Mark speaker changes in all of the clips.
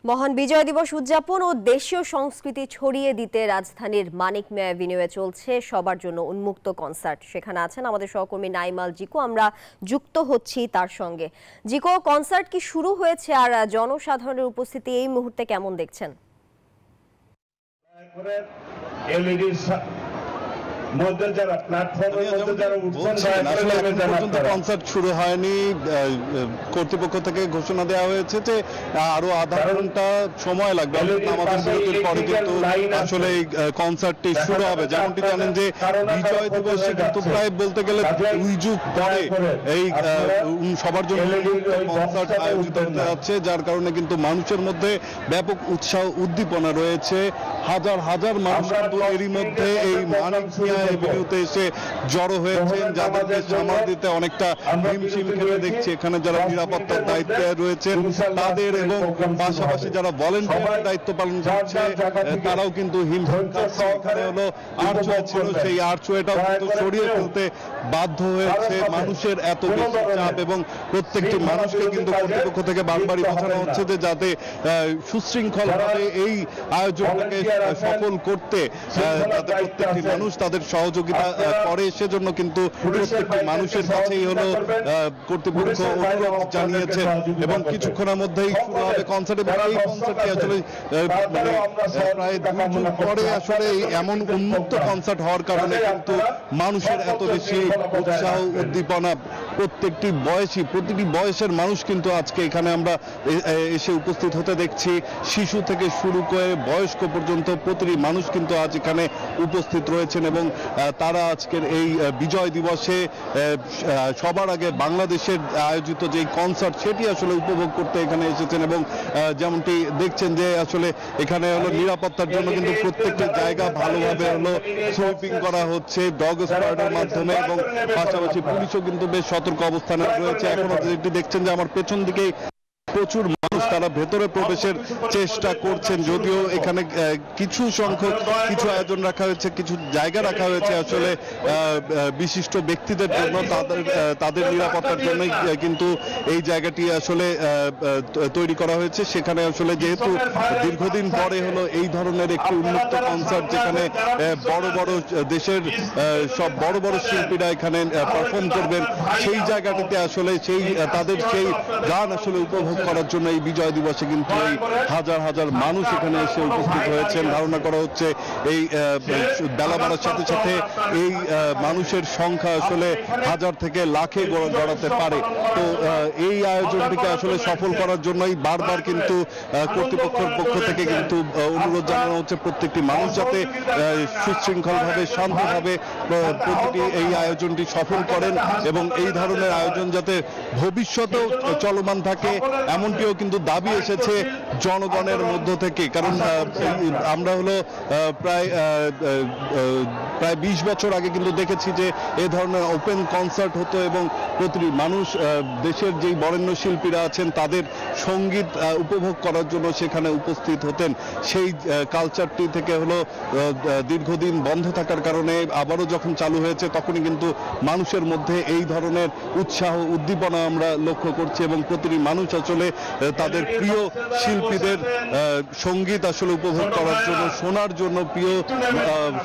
Speaker 1: মহান বিজয় দিবস উদযাপন ও দেশীয় সংস্কৃতি ছড়িয়ে দিতে রাজধানীর মানিক মিয়া এভিনিউয়ে চলছে সবার জন্য উন্মুক্ত কনসার্ট। সেখানে আছেন আমাদের সহকর্মী নাইমাল জিকো, আমরা যুক্ত হচ্ছি তার সঙ্গে। জিকো, কনসার্ট কি শুরু হয়েছে আর জনসাধারণের উপস্থিতি এই মুহূর্তে কেমন দেখছেন?
Speaker 2: কনসার্ট শুরু হয়নি, কর্তৃপক্ষ থেকে ঘোষণা দেওয়া হয়েছে যে আরো আধা ঘন্টা সময় লাগবে। আমাদের বিরতির পরে কিন্তু আসলে এই কনসার্টটি শুরু হবে। যেমনটি জানেন যে বিজয় দিবসে কিন্তু প্রায় বলতে গেলে 2 যুগ পরে এই সবার জন্য কনসার্ট আয়োজিত হতে যাচ্ছে, যার কারণে কিন্তু মানুষের মধ্যে ব্যাপক উৎসাহ উদ্দীপনা রয়েছে। হাজার হাজার মানুষ কিন্তু এরই মধ্যে এই মানিক মিয়া এভিনিউতে এসে জড়ো হয়েছেন, যাদেরকে সামাল দিতে অনেকটা হিমশিম খেতে দেখছি। এখানে যারা নিরাপত্তার দায়িত্বে রয়েছেন তাদের এবং পাশাপাশি যারা ভলেন্টিয়ার দায়িত্ব পালন করছে তারাও কিন্তু হিমশিম খাচ্ছে। এখানে হলো আর্চওয়ে ছিল, সেই আর্চওয়েটাও কিন্তু সরিয়ে ফেলতে বাধ্য হয়েছে। মানুষের এত বেশি চাপ এবং প্রত্যেকটি মানুষকে কিন্তু কর্তৃপক্ষ থেকে বারবারই বোঝানো হচ্ছে যে যাতে সুশৃঙ্খলভাবে এই আয়োজনটাকে সফল করতে যাতে প্রত্যেকটি মানুষ তাদের সহযোগিতা করে, সেজন্য কিন্তু প্রত্যেকটি মানুষের কাছেই হলো কর্তৃপক্ষ অনুরোধ জানিয়েছেন। এবং কিছুক্ষণের মধ্যেই শুরু হবে কনসার্ট। এবং এই কনসার্টটি আসলে প্রায় 2 যুগ পরে আসলে এমন উন্মুক্ত কনসার্ট হওয়ার কারণে কিন্তু মানুষের এত বেশি উৎসাহ উদ্দীপনা। প্রতিটি বয়সের মানুষ কিন্তু আজকে এখানে আমরা এসে উপস্থিত হতে দেখছি। শিশু থেকে শুরু করে বয়স্ক পর্যন্ত প্রতিটি মানুষ কিন্তু আজ এখানে উপস্থিত রয়েছেন এবং তারা আজকের এই বিজয় দিবসে সবার আগে বাংলাদেশের আয়োজিত যে কনসার্ট সেটি আসলে উপভোগ করতে এখানে এসেছেন। এবং যেমনটি দেখছেন যে আসলে এখানে হলো নিরাপত্তার জন্য কিন্তু প্রত্যেকটা জায়গা ভালোভাবে হলো সুইপিং করা হচ্ছে ডগ স্কোয়াডের মাধ্যমে, এবং পাশাপাশি পুলিশও কিন্তু বেশ সতর্ক অবস্থানে রয়েছে। এখনো যেটি দেখছেন যে আমার পেছন দিকেই প্রচুর মানুষ তারা ভেতরে প্রবেশের চেষ্টা করছেন, যদিও এখানে কিছু সংখ্যক কিছু আয়োজন রাখা হয়েছে, কিছু জায়গা রাখা হয়েছে আসলে বিশিষ্ট ব্যক্তিদের জন্য, তাদের নিরাপত্তার জন্যই কিন্তু এই জায়গাটি আসলে তৈরি করা হয়েছে। সেখানে আসলে যেহেতু দীর্ঘদিন পরে হলো এই ধরনের একটি উন্মুক্ত কনসার্ট, যেখানে বড় বড় দেশের সব বড় বড় শিল্পীরা এখানে পারফর্ম করবেন, সেই জায়গাটিতে আসলে তাদের সেই গান আসলে উপভোগ করার জন্য এই বিজয় দিবসে কিন্তু এই হাজার হাজার মানুষ এখানে এসে উপস্থিত হয়েছেন। ধারণা করা হচ্ছে এই বেলা বাড়ার সাথে সাথে এই মানুষের সংখ্যা আসলে হাজার থেকে লাখে গড়াতে পারে। তো এই আয়োজনটিকে আসলে সফল করার জন্যই বারবার কিন্তু কর্তৃপক্ষের পক্ষ থেকে কিন্তু অনুরোধ জানানো হচ্ছে প্রত্যেকটি মানুষ যাতে সুশৃঙ্খলভাবে শান্তভাবে প্রতিটি এই আয়োজনটি সফল করেন এবং এই ধরনের আয়োজন যাতে ভবিষ্যতেও চলমান থাকে এমনটিও কিন্তু দাবি এসেছে জনগণের মধ্য থেকে। কারণ আমরা হলো প্রায় 20 বছর আগে কিন্তু দেখেছি যে এ ধরনের ওপেন কনসার্ট হতো এবং প্রতিটি মানুষ দেশের যেই বরেণ্য শিল্পীরা আছেন তাদের সঙ্গীত উপভোগ করার জন্য সেখানে উপস্থিত হতেন। সেই কালচারটি থেকে হলো দীর্ঘদিন বন্ধ থাকার কারণে আবারও যখন চালু হয়েছে তখনই কিন্তু মানুষের মধ্যে এই ধরনের উৎসাহ উদ্দীপনা আমরা লক্ষ্য করছি এবং প্রতিটি মানুষ আসলে তাদের প্রিয় শিল্পীদের সঙ্গীত আসলে উপভোগ করার জন্য, শোনার জন্য, প্রিয়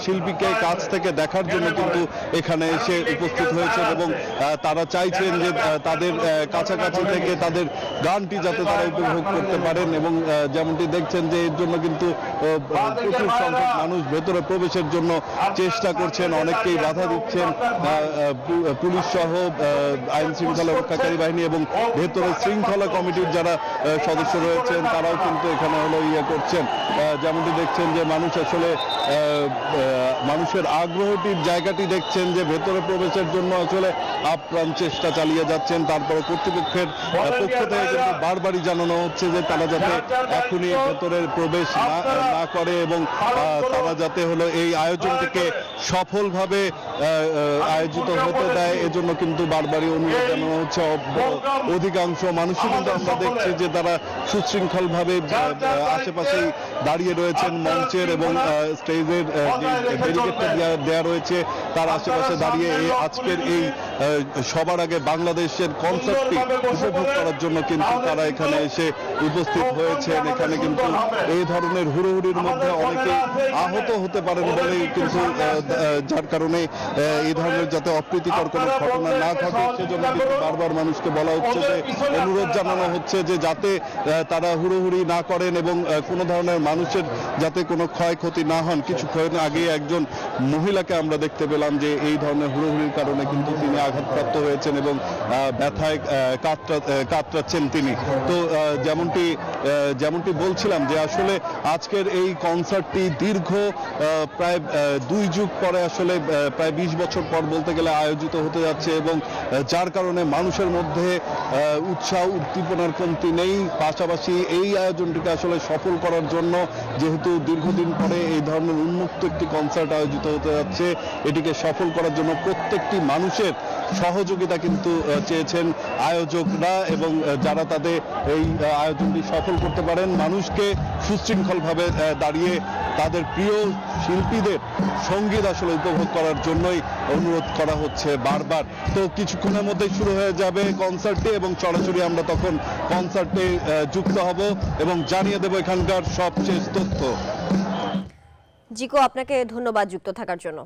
Speaker 2: শিল্পীকে কাছ থেকে দেখার জন্য কিন্তু এখানে এসে উপস্থিত হয়েছেন এবং তারা চাইছেন যে তাদের কাছাকাছি থেকে তাদের গানটি যাতে তারা উপভোগ করতে পারেন। এবং যেমনটি দেখছেন যে এর জন্য কিন্তু প্রচুর সংখ্যক মানুষ ভেতরে প্রবেশের জন্য চেষ্টা করছেন, অনেককেই বাধা দিচ্ছেন পুলিশ সহ আইন শৃঙ্খলা রক্ষাকারী বাহিনী এবং ভেতরে শৃঙ্খলা কমিটির যারা সদস্য রয়েছেন তারাও কিন্তু এখানে হলো করছেন। যেমনটি দেখছেন যে মানুষ আসলে মানুষের আগ্রহটির জায়গাটি দেখছেন যে ভেতরে প্রবেশের জন্য আসলে আপ্রাণ চেষ্টা চালিয়ে যাচ্ছেন। তারপর কর্তৃপক্ষের পক্ষ থেকে কিন্তু বারবারই জানানো হচ্ছে যে তারা যাতে এখনই ভেতরে প্রবেশ না করে এবং তারা যাতে হলো এই আয়োজনটিকে সফলভাবে আয়োজিত হতে দেয়, এজন্য কিন্তু বারবারই অনুরোধ জানানো হচ্ছে। অধিকাংশ মানুষই কিন্তু আমরা দেখছি যে তারা সুশৃঙ্খলভাবে আশেপাশেই দাঁড়িয়ে রয়েছেন মঞ্চের এবং স্টেজের যে ব্যারিকেডটা দেওয়া রয়েছে তার আশেপাশে দাঁড়িয়ে আজকের এই সবার আগে বাংলাদেশের কনসার্টটি উপভোগ করার জন্য কিন্তু তারা এখানে এসে উপস্থিত হয়েছেন। এখানে কিন্তু এই ধরনের হুড়োহুড়ির মধ্যে অনেকে আহত হতে পারেন বলেই কিন্তু যার কারণে এই ধরনের যাতে অপ্রীতিকর কোনো ঘটনা না ঘটে সেজন্য কিন্তু বারবার মানুষকে বলা হচ্ছে, যে অনুরোধ জানানো হচ্ছে যে যাতে তারা হুড়োহুড়ি না করেন এবং কোনো ধরনের মানুষের যাতে কোনো ক্ষয়ক্ষতি না হন। কিছুক্ষণ আগে একজন মহিলাকে আমরা দেখতে পেলাম যে এই ধরনের হুড়োহুড়ির কারণে কিন্তু তিনি আঘাতপ্রাপ্ত হয়েছেন এবং ব্যথায় কাতরাচ্ছেন তিনি। তো যেমনটি বলছিলাম যে আসলে আজকের এই কনসার্টটি দীর্ঘ প্রায় 2 যুগ পরে আসলে প্রায় 20 বছর পর বলতে গেলে আয়োজিত হতে যাচ্ছে এবং যার কারণে মানুষের মধ্যে উৎসাহ উদ্দীপনার কমতি নেই। পাশাপাশি এই আয়োজনটিকে আসলে সফল করার জন্য যেহেতু দীর্ঘদিন পরে এই ধরনের উন্মুক্ত একটি কনসার্ট আয়োজিত হতে যাচ্ছে, এটিকে সফল করার জন্য প্রত্যেকটি মানুষের সহযোগিতা কিন্তু চেয়েছেন আয়োজকরা এবং যারা তাদের এই আয়োজনটি সফল করতে পারেন মানুষকে সুশৃঙ্খলভাবে দাঁড়িয়ে তাদের প্রিয় শিল্পীদের সঙ্গীত আসলে উপভোগ করার জন্যই অনুরোধ করা হচ্ছে বারবার। তো কিছুক্ষণের মধ্যেই শুরু হয়ে যাবে কনসার্টটি এবং সরাসরি আমরা তখন কনসার্টে যুক্ত হব এবং জানিয়ে দেব এখানকার সবশেষ তথ্য।
Speaker 1: জিকো, আপনাকে ধন্যবাদ যুক্ত থাকার জন্য।